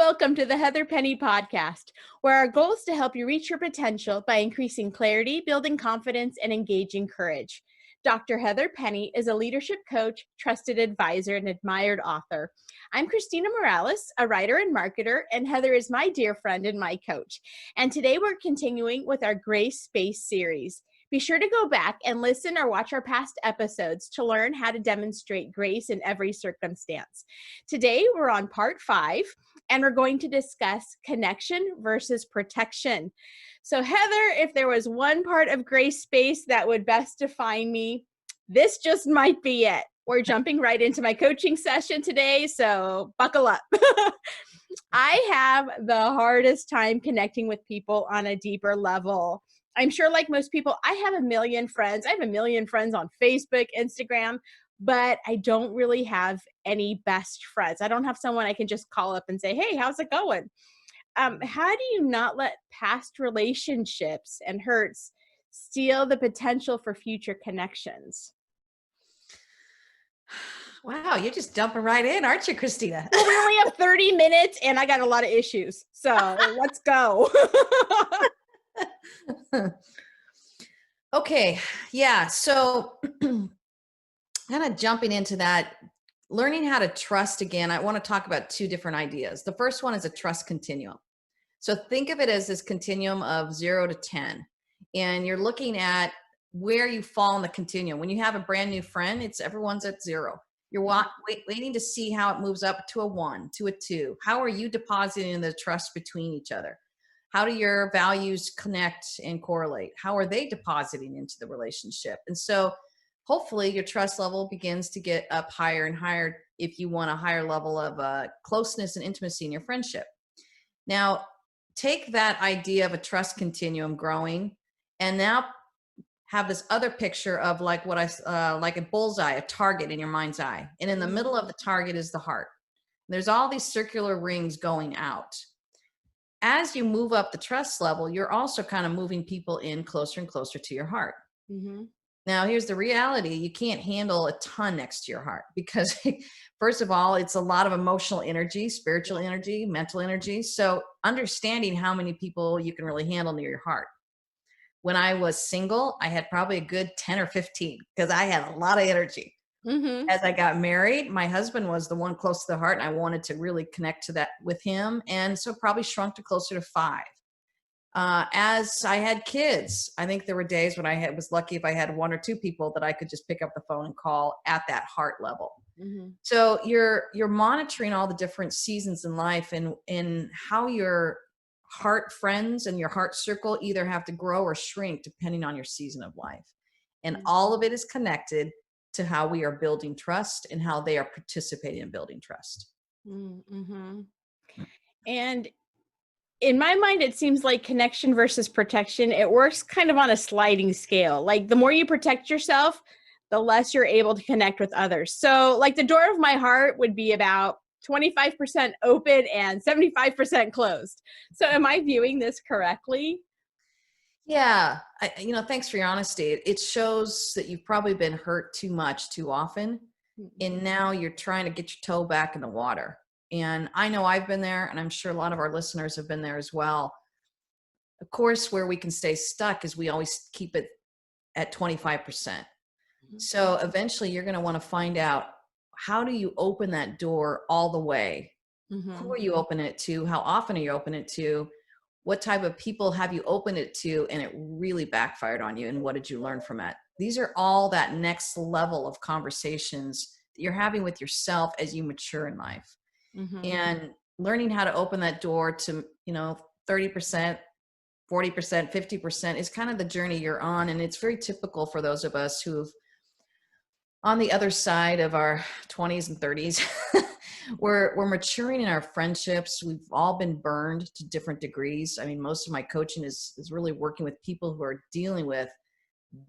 Welcome to the Heather Penny Podcast, where our goal is to help you reach your potential by increasing clarity, building confidence, and engaging courage. Dr. Heather Penny is a leadership coach, trusted advisor, and admired author. I'm Christina Morales, a writer and marketer, and Heather is my dear friend and my coach. And today we're continuing with our Grace Space series. Be sure to go back and listen or watch our past episodes to learn how to demonstrate grace in every circumstance. Today, we're on part 5, and we're going to discuss connection versus protection. So, Heather, if there was one part of Grace Space that would best define me, this just might be it. We're jumping right into my coaching session today, so buckle up. I have the hardest time connecting with people on a deeper level. I'm sure, like most people, I have a million friends. I have a million friends on Facebook, Instagram, but I don't really have any best friends. I don't have someone I can just call up and say, hey, how's it going? How do you not let past relationships and hurts steal the potential for future connections? Wow, you're just jumping right in, aren't you, Christina? Well, we only have 30 minutes and I got a lot of issues. So let's go. Okay, yeah, so kind of jumping into that, learning how to trust again, I want to talk about 2 different ideas. The first one is a trust continuum. So think of it as this continuum of 0 to 10, and you're looking at where you fall in the continuum. When you have a brand new friend, everyone's at 0. You're waiting to see how it moves up to a 1, to a 2. How are you depositing the trust between each other? How do your values connect and correlate? How are they depositing into the relationship? And so hopefully your trust level begins to get up higher and higher if you want a higher level of closeness and intimacy in your friendship. Now, take that idea of a trust continuum growing and now have this other picture of like like a bullseye, a target in your mind's eye. And in the middle of the target is the heart. There's all these circular rings going out. As you move up the trust level, you're also kind of moving people in closer and closer to your heart. Mm-hmm. Now, here's the reality. You can't handle a ton next to your heart because, first of all, it's a lot of emotional energy, spiritual energy, mental energy. So understanding how many people you can really handle near your heart. When I was single, I had probably a good 10 or 15 because I had a lot of energy. Mm-hmm. As I got married, my husband was the one close to the heart, and I wanted to really connect to that with him. And so probably shrunk to closer to 5. As I had kids, I think there were days when was lucky if I had 1 or 2 people that I could just pick up the phone and call at that heart level. Mm-hmm. So you're monitoring all the different seasons in life and how your heart friends and your heart circle either have to grow or shrink depending on your season of life. And all of it is connected to how we are building trust and how they are participating in building trust. Mm-hmm. And in my mind, it seems like connection versus protection, it works kind of on a sliding scale. Like the more you protect yourself, the less you're able to connect with others. So like the door of my heart would be about 25% open and 75% closed. So am I viewing this correctly? Yeah. Thanks for your honesty. It shows that you've probably been hurt too much, too often. Mm-hmm. And now you're trying to get your toe back in the water. And I know I've been there, and I'm sure a lot of our listeners have been there as well. Of course, where we can stay stuck is we always keep it at 25%. Mm-hmm. So eventually you're going to want to find out, how do you open that door all the way? Mm-hmm. Who are you opening it to? How often are you opening it to? What type of people have you opened it to and it really backfired on you? And what did you learn from it? These are all that next level of conversations that you're having with yourself as you mature in life. Mm-hmm. And learning how to open that door to, 30%, 40%, 50% is kind of the journey you're on. And it's very typical for those of us who've on the other side of our 20s and 30s, we're maturing in our friendships. We've all been burned to different degrees. I mean, most of my coaching is really working with people who are dealing with,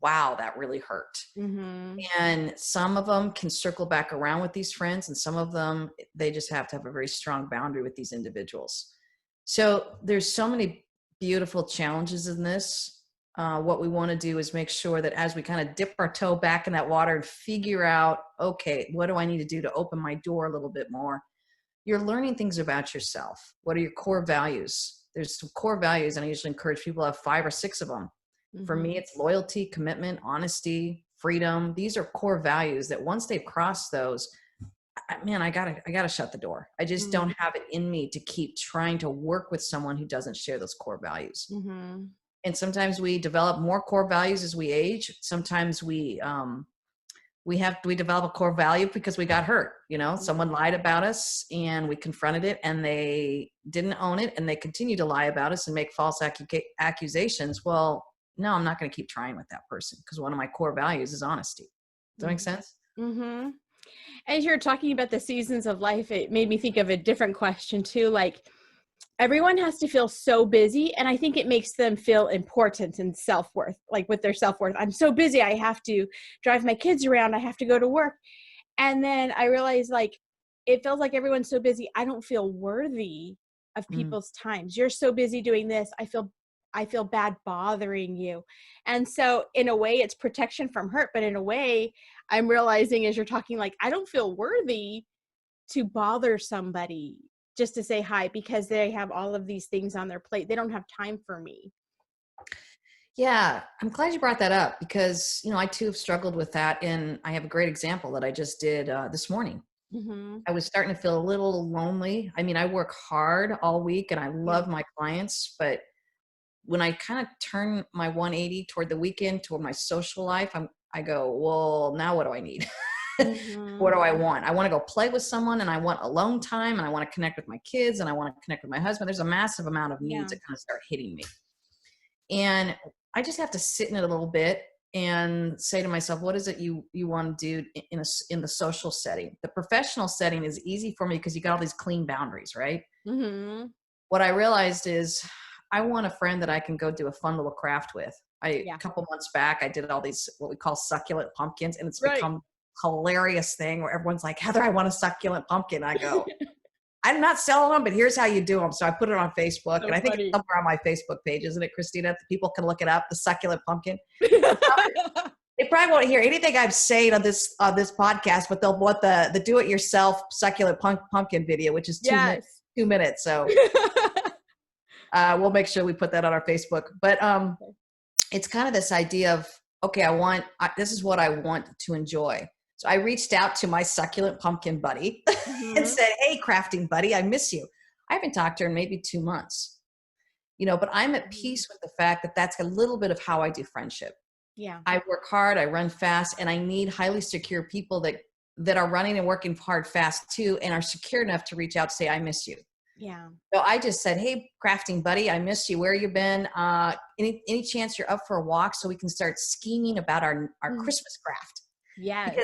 wow, that really hurt. Mm-hmm. And some of them can circle back around with these friends, and some of them, they just have to have a very strong boundary with these individuals. So there's so many beautiful challenges in this. What we want to do is make sure that as we kind of dip our toe back in that water and figure out, okay, what do I need to do to open my door a little bit more? you're learning things about yourself. What are your core values? There's some core values, and I usually encourage people to have 5 or 6 of them. For me, it's loyalty, commitment, honesty, freedom. These are core values that once they've crossed those, man, I gotta shut the door. I just don't have it in me to keep trying to work with someone who doesn't share those core values. And sometimes we develop more core values as we age. Sometimes we develop a core value because we got hurt. Someone lied about us and we confronted it and they didn't own it and they continue to lie about us and make false accusations. Well, no, I'm not going to keep trying with that person because one of my core values is honesty. Does that make sense? As you're talking about the seasons of life, it made me think of a different question too. Like, everyone has to feel so busy, and I think it makes them feel important and self-worth, like with their self-worth. I'm so busy, I have to drive my kids around, I have to go to work. And then I realized, like, it feels like everyone's so busy, I don't feel worthy of people's times. You're so busy doing this, I feel bad bothering you. And so in a way it's protection from hurt, but in a way I'm realizing as you're talking, like, I don't feel worthy to bother somebody just to say hi because they have all of these things on their plate. They don't have time for me. Yeah, I'm glad you brought that up because, I too have struggled with that. And I have a great example that I just did this morning. I was starting to feel a little lonely. I mean, I work hard all week and I love my clients, but when I kind of turn my 180 toward the weekend, toward my social life, I go, well, now what do I need? What do I want? I want to go play with someone and I want alone time and I want to connect with my kids and I want to connect with my husband. There's a massive amount of needs that kind of start hitting me. And I just have to sit in it a little bit and say to myself, what is it you want to do in the social setting? The professional setting is easy for me because you got all these clean boundaries, right? What I realized is I want a friend that I can go do a fun little craft with. A couple months back, I did all these, what we call succulent pumpkins, and it's become hilarious thing where everyone's like, Heather, I want a succulent pumpkin. I go, I'm not selling them, but here's how you do them. So I put it on Facebook, and I think it's somewhere on my Facebook page, isn't it, Christina? People can look it up, the succulent pumpkin. They probably won't hear anything I'm saying on this podcast, but they'll want the do-it-yourself succulent pumpkin video, which is 2 minutes. So we'll make sure we put that on our Facebook. But it's kind of this idea of, okay, this is what I want to enjoy. So I reached out to my succulent pumpkin buddy and said, hey, crafting buddy, I miss you. I haven't talked to her in maybe 2 months, but I'm at peace with the fact that that's a little bit of how I do friendship. Yeah. I work hard, I run fast, and I need highly secure people that are running and working hard fast too, and are secure enough to reach out to say, I miss you. Yeah. So I just said, hey, crafting buddy, I miss you. Where you been? Any chance you're up for a walk so we can start scheming about our Christmas craft? Yes.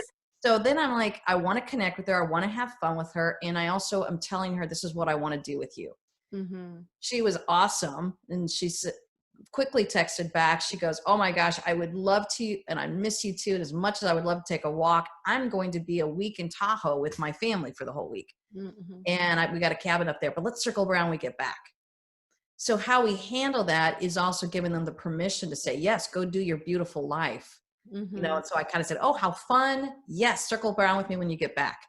So then I'm like, I want to connect with her. I want to have fun with her. And I also am telling her, this is what I want to do with you. She was awesome. And she quickly texted back. She goes, oh my gosh, I would love to, and I miss you too. And as much as I would love to take a walk, I'm going to be a week in Tahoe with my family for the whole week. And we got a cabin up there, but let's circle around when we get back. So how we handle that is also giving them the permission to say, yes, go do your beautiful life. And so I kind of said, oh, how fun. Yes. Circle around with me when you get back.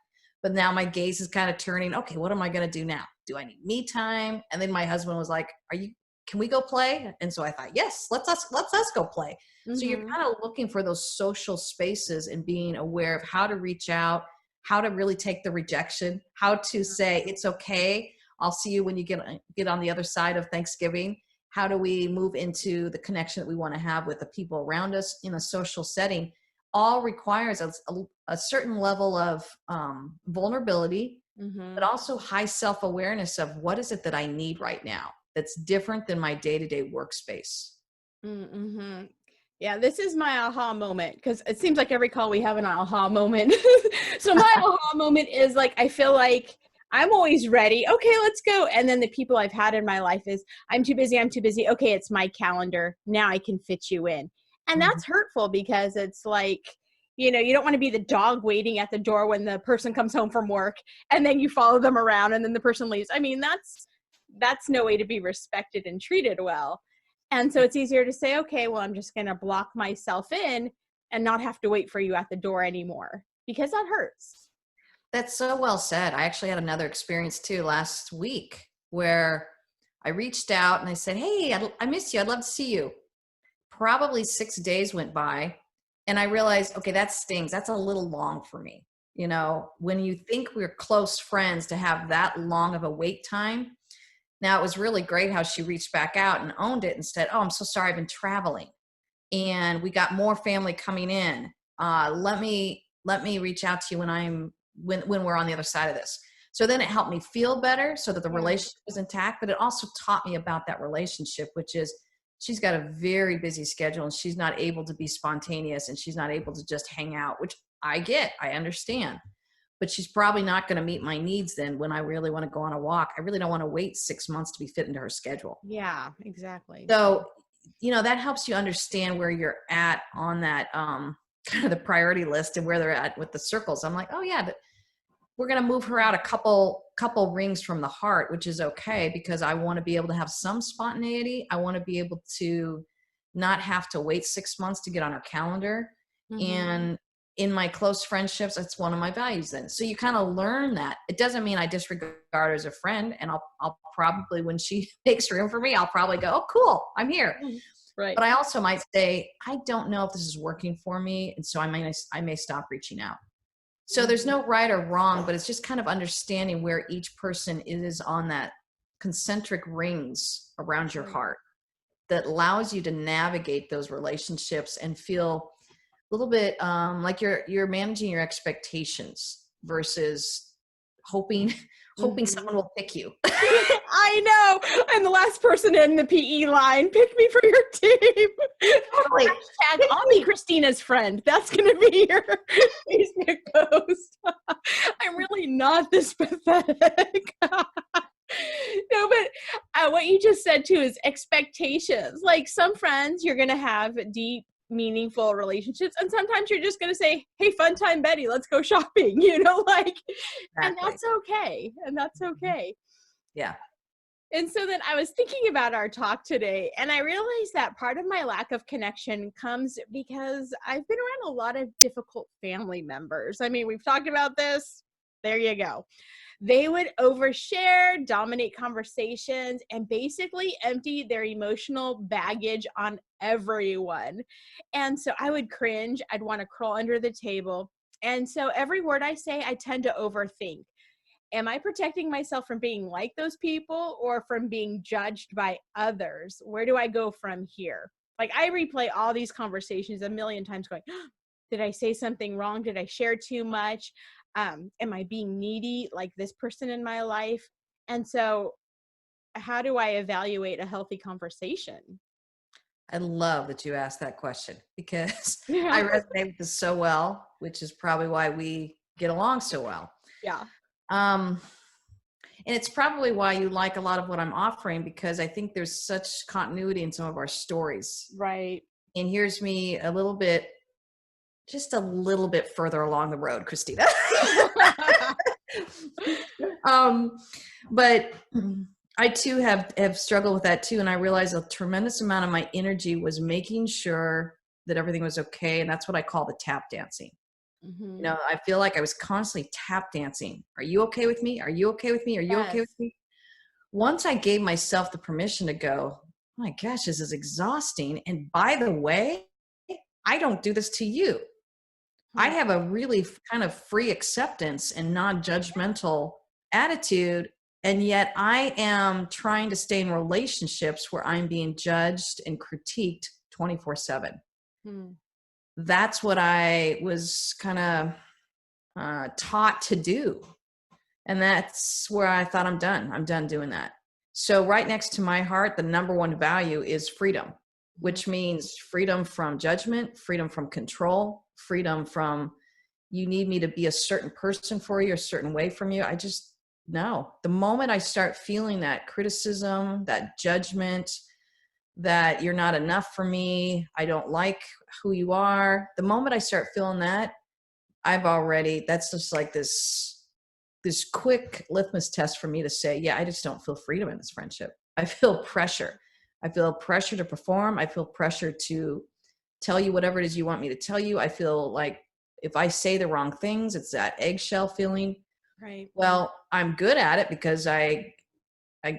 But now my gaze is kind of turning, okay, what am I going to do now? Do I need me time? And then my husband was like, can we go play? And so I thought, yes, let's us go play. So you're kind of looking for those social spaces and being aware of how to reach out, how to really take the rejection, how to say, it's okay. I'll see you when you get on the other side of Thanksgiving. How do we move into the connection that we want to have with the people around us in a social setting? All requires a certain level of vulnerability, but also high self-awareness of what is it that I need right now that's different than my day-to-day workspace. Yeah, this is my aha moment, because it seems like every call we have an aha moment. So my aha moment is like, I feel like I'm always ready. Okay, let's go. And then the people I've had in my life is, I'm too busy. Okay, it's my calendar. Now I can fit you in. And that's hurtful because it's like, you don't want to be the dog waiting at the door when the person comes home from work and then you follow them around and then the person leaves. I mean, that's no way to be respected and treated well. And so it's easier to say, okay, well, I'm just going to block myself in and not have to wait for you at the door anymore, because that hurts. That's so well said. I actually had another experience too last week where I reached out and I said, "Hey, I miss you. I'd love to see you." Probably 6 days went by and I realized, okay, that stings. That's a little long for me. You know, when you think we're close friends, to have that long of a wait time. Now, it was really great how she reached back out and owned it and said, "Oh, I'm so sorry. I've been traveling and we got more family coming in. Let me reach out to you when we're on the other side of this." So then it helped me feel better so that the Yeah. relationship was intact, but it also taught me about that relationship, which is she's got a very busy schedule and she's not able to be spontaneous and she's not able to just hang out, which I understand, but she's probably not going to meet my needs then when I really want to go on a walk. I really don't want to wait 6 months to be fit into her schedule. Yeah, exactly. So, that helps you understand where you're at on that kind of the priority list and where they're at with the circles. I'm like, oh yeah, we're going to move her out a couple rings from the heart, which is okay because I want to be able to have some spontaneity. I want to be able to not have to wait 6 months to get on her calendar. And in my close friendships, that's one of my values then. So you kind of learn that. It doesn't mean I disregard her as a friend. And I'll probably, when she makes room for me, I'll probably go, "Oh, cool, I'm here." Right. But I also might say, "I don't know if this is working for me." And so I may stop reaching out. So there's no right or wrong, but it's just kind of understanding where each person is on that concentric rings around your Right. heart that allows you to navigate those relationships and feel a little bit like you're managing your expectations versus hoping someone will pick you. I know. I'm the last person in the PE line. Pick me for your team. Totally. Hashtag, I'll be Christina's friend. That's going to be your Facebook post. I'm really not this pathetic. No, but what you just said too is expectations. Like some friends, you're going to have deep, meaningful relationships, and sometimes you're just going to say, "Hey, fun time, Betty, let's go shopping," like, and Exactly. that's okay. And that's okay. Yeah. And so then I was thinking about our talk today, and I realized that part of my lack of connection comes because I've been around a lot of difficult family members. I mean, we've talked about this. There you go. They would overshare, dominate conversations, and basically empty their emotional baggage on everyone. And so I would cringe. I'd want to crawl under the table. And so every word I say, I tend to overthink. Am I protecting myself from being like those people or from being judged by others? Where do I go from here? Like I replay all these conversations a million times going, did I say something wrong? Did I share too much? Am I being needy like this person in my life? And so how do I evaluate a healthy conversation? I love that you asked that question because I Yeah. resonate with this so well, which is probably why we get along so well. Yeah. Um, and it's probably why you like a lot of what I'm offering, because I think there's such continuity in some of our stories. Right. And here's me just a little bit further along the road, Christina. But I too have struggled with that too. And I realized a tremendous amount of my energy was making sure that everything was okay. And that's what I call the tap dancing. I feel like I was constantly tap dancing. Are you okay with me? Are you okay with me? Are you okay with Yes. me? Once I gave myself the permission to go, "Oh my gosh, this is exhausting. And by the way, I don't do this to you." I have a really kind of free acceptance and non-judgmental attitude. And yet I am trying to stay in relationships where I'm being judged and critiqued 24/7. That's what I was kind of taught to do. And that's where I thought I'm done. I'm done doing that. So right next to my heart, the number one value is freedom, which means freedom from judgment, freedom from control, freedom from you need me to be a certain person for you, a certain way from you. I just no. The moment I start feeling that criticism, that judgment, that you're not enough for me, I don't like who you are, the moment I start feeling that, that's just like this quick litmus test for me to say, yeah, I just don't feel freedom in this friendship. I feel pressure. I feel pressure to perform. I feel pressure to tell you whatever it is you want me to tell you. I feel like If I say the wrong things, it's that eggshell feeling. Right. Well, I'm good at it because I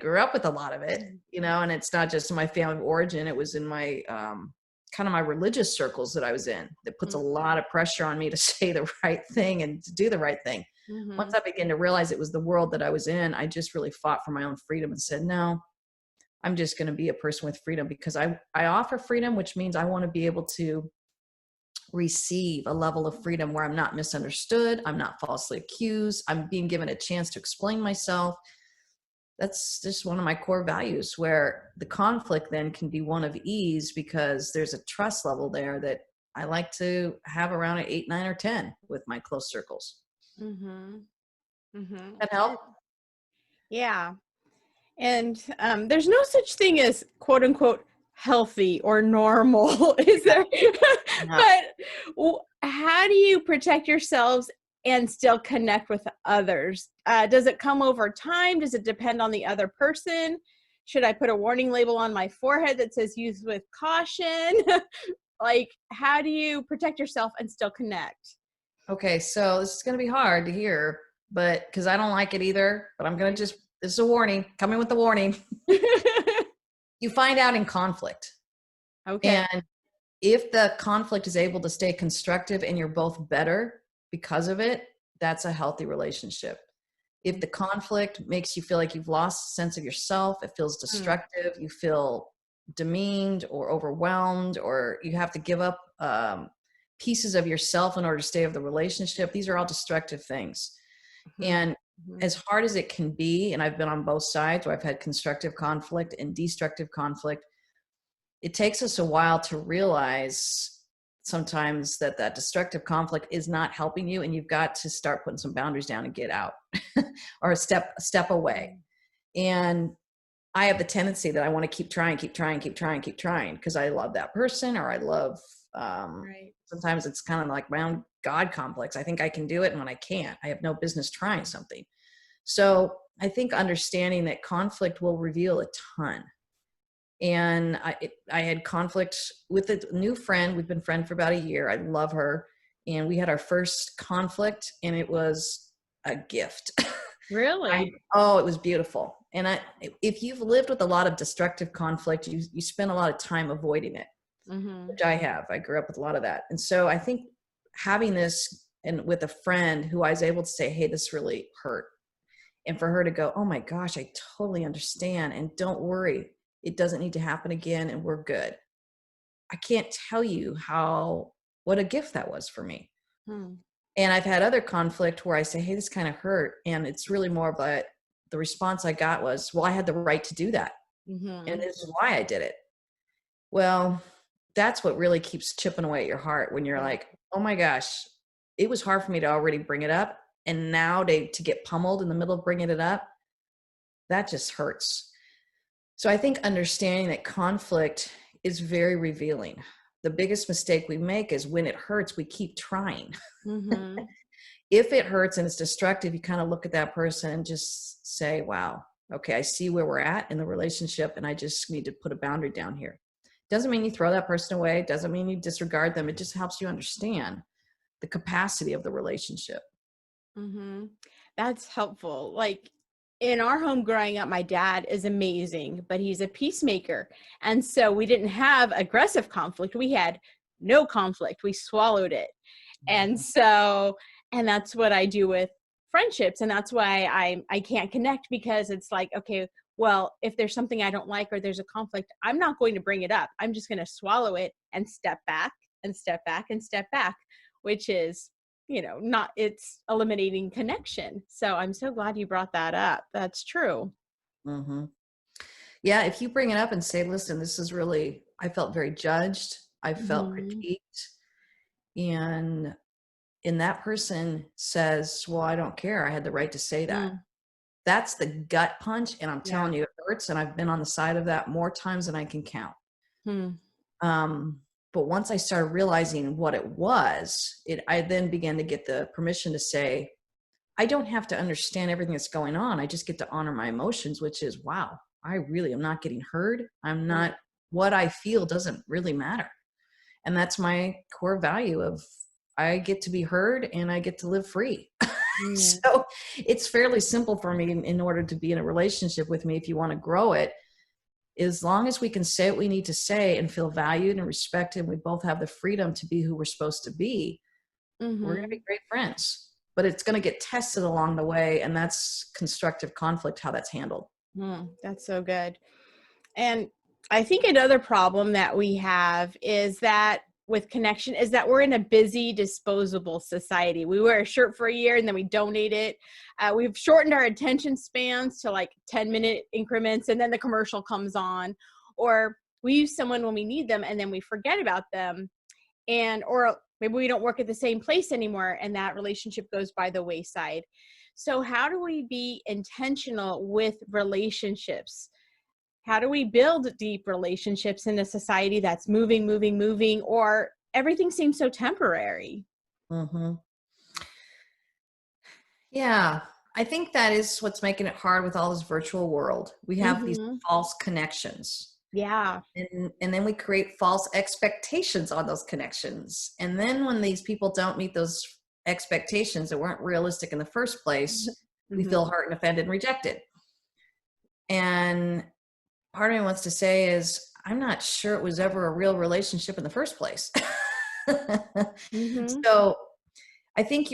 grew up with a lot of it, and it's not just in my family of origin. It was in my kind of my religious circles that I was in that puts a lot of pressure on me to say the right thing and to do the right thing. Once I began to realize it was the world that I was in, I just really fought for my own freedom and said, no, I'm just going to be a person with freedom, because I offer freedom, which means I want to be able to receive a level of freedom where I'm not misunderstood. I'm not falsely accused. I'm being given a chance to explain myself. That's just one of my core values, where the conflict then can be one of ease, because there's a trust level there that I like to have around an 8, 9, or 10 with my close circles. That help? Yeah. And there's no such thing as quote unquote healthy or normal, is there? Yeah. But how do you protect yourselves and still connect with others? Does it come over time? Does it depend on the other person? Should I put a warning label on my forehead that says use with caution? Like, how do you protect yourself and still connect? Okay, so this is going to be hard to hear, but because I don't like it either, but I'm going to just, this is a warning, coming with the warning. You find out in conflict. Okay. And if the conflict is able to stay constructive and you're both better because of it, that's a healthy relationship. If the conflict makes you feel like you've lost a sense of yourself, it feels destructive, you feel demeaned or overwhelmed, or you have to give up pieces of yourself in order to stay of the relationship, these are all destructive things. And as hard as it can be, and I've been on both sides where I've had constructive conflict and destructive conflict, it takes us a while to realize sometimes that that destructive conflict is not helping you, and you've got to start putting some boundaries down and get out or step away. And I have the tendency that I want to keep trying because I love that person, or I love sometimes it's kind of like my own God complex. I think I can do it, and when I can't, I have no business trying something. So I think understanding that conflict will reveal a ton. And I had conflict with a new friend. We've been friends for about a year. I love her. And we had our first conflict, and it was a gift. Really? Oh, it was beautiful. And if you've lived with a lot of destructive conflict, you spend a lot of time avoiding it, which I have. I grew up with a lot of that. And so I think having this, and with a friend who I was able to say, hey, this really hurt. And for her to go, oh my gosh, I totally understand. And don't worry, it doesn't need to happen again, and we're good. I can't tell you what a gift that was for me. And I've had other conflict where I say, hey, this kind of hurt. And it's really more about the response I got was, well, I had the right to do that. And this is why I did it. Well, that's what really keeps chipping away at your heart when you're like, oh my gosh, it was hard for me to already bring it up. And now to get pummeled in the middle of bringing it up, that just hurts. So I think understanding that conflict is very revealing. The biggest mistake we make is when it hurts, we keep trying. If it hurts and it's destructive, you kind of look at that person and just say, wow, okay, I see where we're at in the relationship, and I just need to put a boundary down here. Doesn't mean you throw that person away. Doesn't mean you disregard them. It just helps you understand the capacity of the relationship. That's helpful. Like, in our home growing up, my dad is amazing, but he's a peacemaker. And so we didn't have aggressive conflict. We had no conflict. We swallowed it. And so, and that's what I do with friendships. And that's why I can't connect, because it's like, okay, well, if there's something I don't like or there's a conflict, I'm not going to bring it up. I'm just going to swallow it and step back and step back and step back, which is, not, it's eliminating connection. So I'm so glad you brought that up. That's true. Yeah. If you bring it up and say, listen, this is really, I felt very judged. I felt critiqued. And that person says, well, I don't care. I had the right to say that. That's the gut punch. And I'm telling you, it hurts. And I've been on the side of that more times than I can count. But once I started realizing what it was, I then began to get the permission to say, I don't have to understand everything that's going on. I just get to honor my emotions, which is, wow, I really am not getting heard. I'm not, what I feel doesn't really matter. And that's my core value of I get to be heard and I get to live free. Yeah. So it's fairly simple for me in order to be in a relationship with me. If you want to grow it, as long as we can say what we need to say and feel valued and respected, and we both have the freedom to be who we're supposed to be, we're going to be great friends. But it's going to get tested along the way. And that's constructive conflict, how that's handled. That's so good. And I think another problem that we have is that with connection is that we're in a busy, disposable society. We wear a shirt for a year and then we donate it. We've shortened our attention spans to like 10-minute increments, and then the commercial comes on, or we use someone when we need them and then we forget about them. Or maybe we don't work at the same place anymore and that relationship goes by the wayside. So how do we be intentional with relationships? How do we build deep relationships in a society that's moving, or everything seems so temporary? Mm-hmm. Yeah, I think that is what's making it hard with all this virtual world. We have these false connections. Yeah. And then we create false expectations on those connections. And then when these people don't meet those expectations that weren't realistic in the first place, we feel hurt and offended and rejected. And part of me wants to say is, I'm not sure it was ever a real relationship in the first place. So I think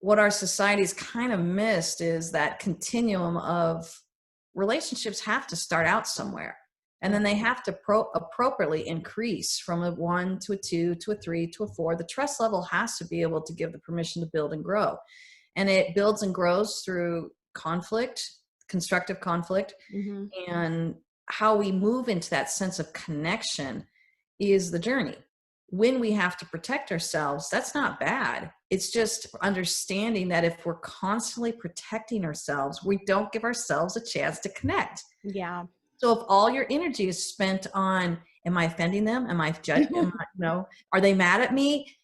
what our society's kind of missed is that continuum of relationships have to start out somewhere. And then they have to appropriately increase from a 1 to a 2 to a 3 to a 4. The trust level has to be able to give the permission to build and grow. And it builds and grows through conflict, constructive conflict. And how we move into that sense of connection is the journey. When we have to protect ourselves, that's not bad. It's just understanding that if we're constantly protecting ourselves, we don't give ourselves a chance to connect. Yeah. So if all your energy is spent on, am I offending them? Am I judging? Are they mad at me?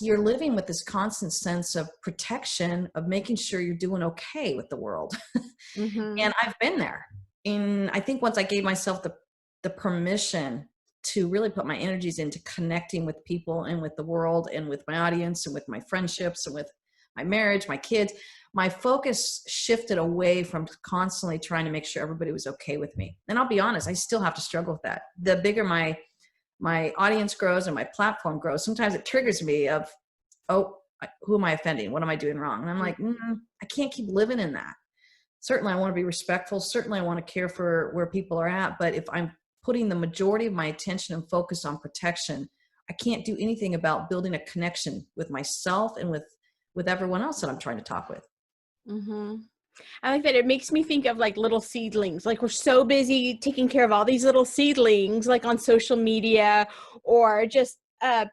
You're living with this constant sense of protection, of making sure you're doing okay with the world. And I've been there. And I think once I gave myself the permission to really put my energies into connecting with people and with the world and with my audience and with my friendships and with my marriage, my kids, my focus shifted away from constantly trying to make sure everybody was okay with me. And I'll be honest, I still have to struggle with that. The bigger my audience grows and my platform grows, sometimes it triggers me of, who am I offending? What am I doing wrong? And I'm like, I can't keep living in that. Certainly I want to be respectful. Certainly I want to care for where people are at. But if I'm putting the majority of my attention and focus on protection, I can't do anything about building a connection with myself and with everyone else that I'm trying to talk with. I like that. It makes me think of like little seedlings. Like we're so busy taking care of all these little seedlings, like on social media or just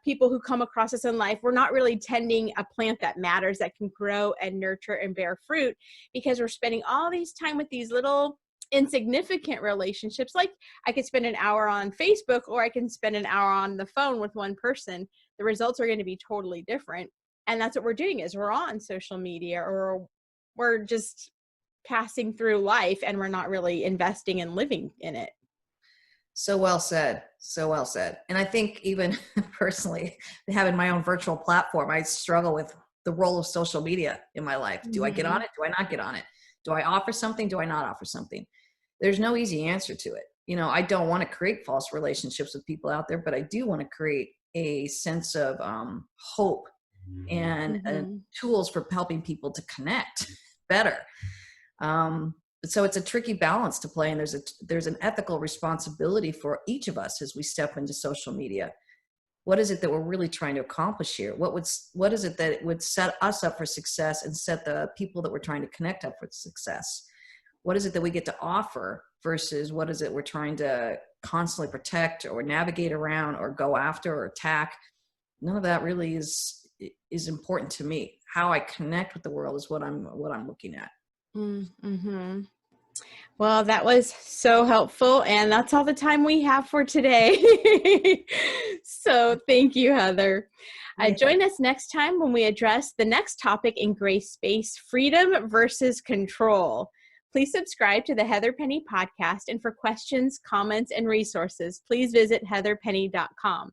people who come across us in life. We're not really tending a plant that matters, that can grow and nurture and bear fruit, because we're spending all these time with these little insignificant relationships. Like I could spend an hour on Facebook or I can spend an hour on the phone with one person. The results are going to be totally different. And that's what we're doing, is we're on social media or we're just passing through life and we're not really investing and living in it. So well said. So well said. And I think even personally, having my own virtual platform, I struggle with the role of social media in my life. Do I get on it? Do I not get on it? Do I offer something? Do I not offer something? There's no easy answer to it. I don't want to create false relationships with people out there, but I do want to create a sense of hope and tools for helping people to connect better. So it's a tricky balance to play, and there's an ethical responsibility for each of us as we step into social media. What is it that we're really trying to accomplish here? What is it that would set us up for success and set the people that we're trying to connect up for success? What is it that we get to offer versus what is it we're trying to constantly protect or navigate around or go after or attack? None of that really is important to me. How I connect with the world is what I'm looking at. Well, that was so helpful, and that's all the time we have for today. So thank you, Heather. Join us next time when we address the next topic in Grace Space: freedom versus control. Please subscribe to the Heather Penny podcast, and for questions, comments, and resources, please visit heatherpenny.com.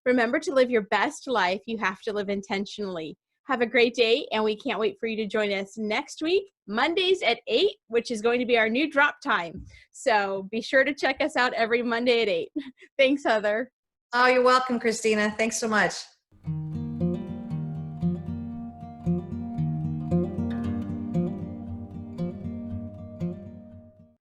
Remember to live your best life. You have to live intentionally. Have a great day, and we can't wait for you to join us next week, Mondays at 8, which is going to be our new drop time. So be sure to check us out every Monday at 8. Thanks, Heather. Oh, you're welcome, Christina. Thanks so much.